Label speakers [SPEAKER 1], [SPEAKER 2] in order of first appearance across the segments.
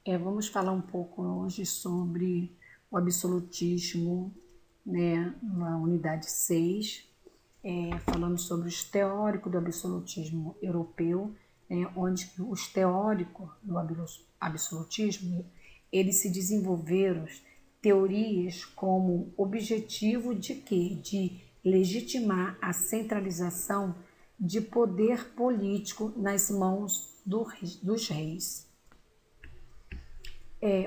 [SPEAKER 1] Vamos falar um pouco hoje sobre o absolutismo, né, na unidade 6, falando sobre os teóricos do absolutismo europeu, onde os teóricos do absolutismo eles se desenvolveram teorias como objetivo de quê? De legitimar a centralização de poder político nas mãos dos reis.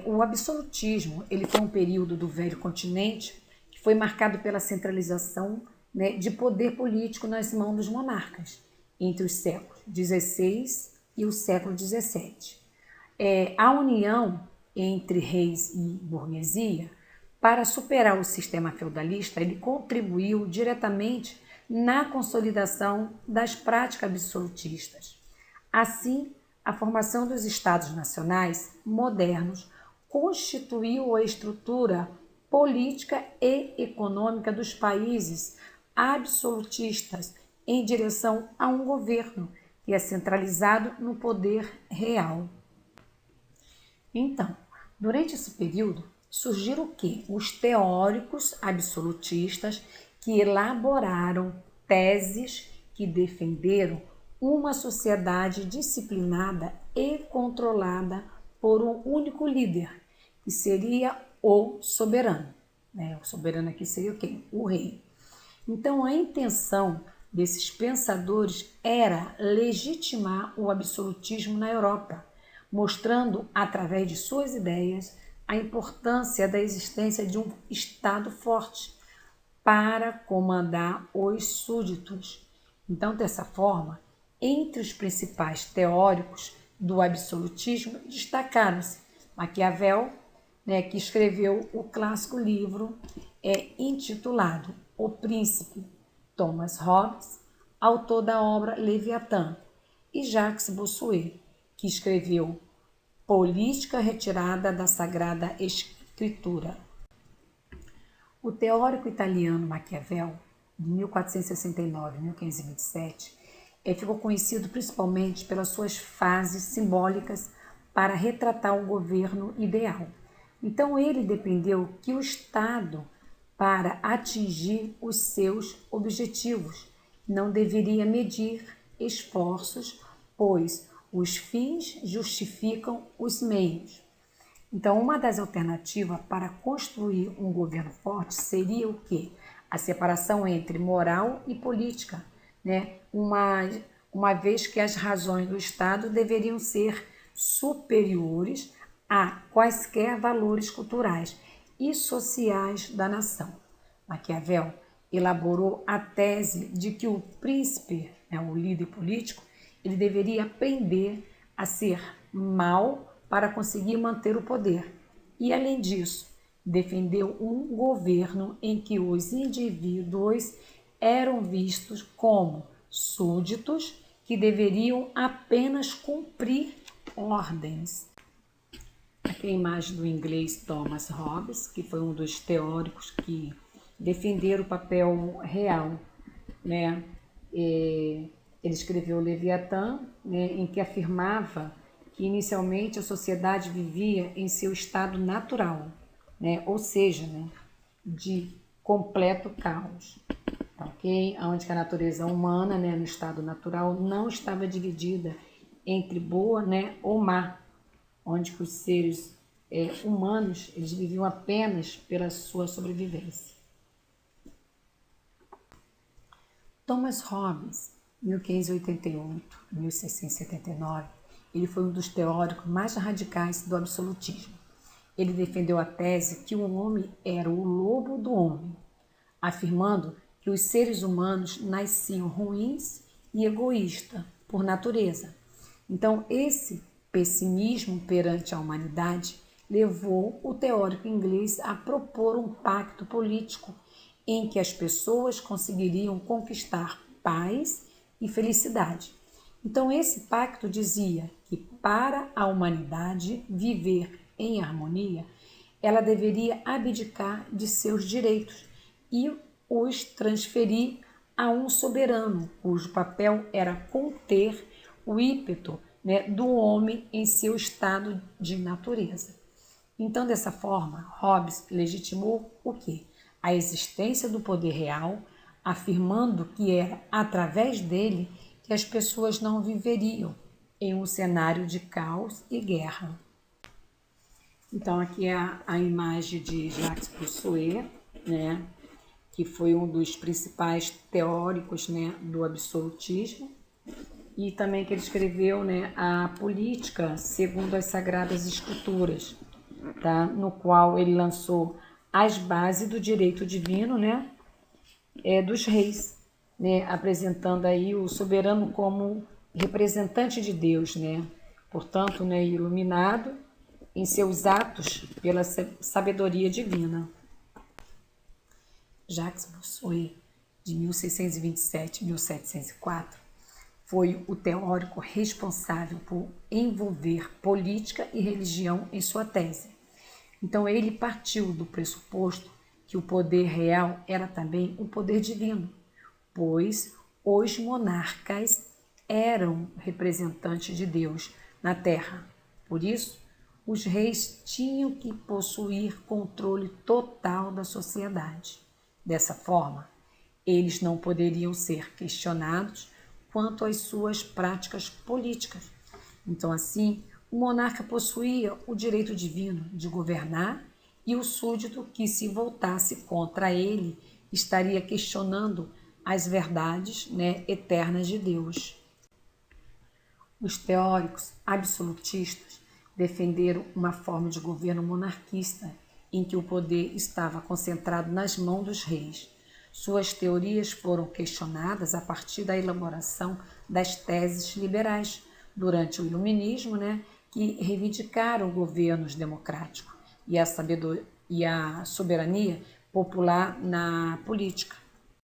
[SPEAKER 1] O absolutismo ele foi um período do velho continente que foi marcado pela centralização, né, de poder político nas mãos dos monarcas entre os séculos XVI e o século XVII. A união entre reis e burguesia para superar o sistema feudalista ele contribuiu diretamente na consolidação das práticas absolutistas. Assim, a formação dos Estados nacionais modernos constituiu a estrutura política e econômica dos países absolutistas em direção a um governo que é centralizado no poder real. Então, durante esse período, surgiram o quê? Os teóricos absolutistas que elaboraram teses que defenderam uma sociedade disciplinada e controlada por um único líder, que seria o soberano. O soberano aqui seria quem? O rei. Então, a intenção desses pensadores era legitimar o absolutismo na Europa, mostrando, através de suas ideias, a importância da existência de um Estado forte para comandar os súditos. Então, dessa forma, entre os principais teóricos do absolutismo destacaram-se Maquiavel, que escreveu o clássico livro intitulado O Príncipe, Thomas Hobbes, autor da obra Leviatã, e Jacques Bossuet, que escreveu Política retirada da Sagrada Escritura. O teórico italiano Maquiavel, de 1469 a 1527, ficou conhecido principalmente pelas suas fases simbólicas para retratar o governo ideal. Então ele defendeu que o Estado, para atingir os seus objetivos, não deveria medir esforços, pois os fins justificam os meios. Então, uma das alternativas para construir um governo forte seria o quê? A separação entre moral e política, uma vez que as razões do Estado deveriam ser superiores a quaisquer valores culturais e sociais da nação. Maquiavel elaborou a tese de que o príncipe, o líder político, ele deveria aprender a ser mau para conseguir manter o poder. E, além disso, defendeu um governo em que os indivíduos eram vistos como súditos que deveriam apenas cumprir ordens. Aqui a imagem do inglês Thomas Hobbes, que foi um dos teóricos que defenderam o papel real, Ele escreveu Leviatã, em que afirmava que inicialmente a sociedade vivia em seu estado natural, ou seja, de completo caos, ok? Onde a natureza humana, no estado natural, não estava dividida entre boa, ou má, onde os seres humanos eles viviam apenas pela sua sobrevivência. Thomas Hobbes, 1588 a 1679, ele foi um dos teóricos mais radicais do absolutismo. Ele defendeu a tese que o homem era o lobo do homem, afirmando que os seres humanos nasciam ruins e egoístas por natureza. Então, esse pessimismo perante a humanidade levou o teórico inglês a propor um pacto político em que as pessoas conseguiriam conquistar paz e felicidade. Então, esse pacto dizia que para a humanidade viver em harmonia, ela deveria abdicar de seus direitos e os transferir a um soberano, cujo papel era conter o ímpeto né, do homem em seu estado de natureza. Então, dessa forma, Hobbes legitimou o quê? A existência do poder real, afirmando que era através dele que as pessoas não viveriam em um cenário de caos e guerra. Então, aqui é a imagem de Jacques Rousseau, né, que foi um dos principais teóricos, né, do absolutismo, e também que ele escreveu, né, a Política segundo as Sagradas Escrituras, tá, no qual ele lançou as bases do direito divino, né, dos reis, né, apresentando aí o soberano como representante de Deus, né, portanto, né, iluminado em seus atos pela sabedoria divina. Jacques Rousseau, de 1627 a 1704, foi o teórico responsável por envolver política e religião em sua tese. Então, ele partiu do pressuposto que o poder real era também o poder divino, pois os monarcas eram representantes de Deus na terra. Por isso, os reis tinham que possuir controle total da sociedade. Dessa forma, eles não poderiam ser questionados quanto às suas práticas políticas. Então, assim, o monarca possuía o direito divino de governar e o súdito que se voltasse contra ele estaria questionando as verdades, né, eternas de Deus. Os teóricos absolutistas defenderam uma forma de governo monarquista em que o poder estava concentrado nas mãos dos reis. Suas teorias foram questionadas a partir da elaboração das teses liberais durante o Iluminismo, né, que reivindicaram governos democráticos e a soberania popular na política.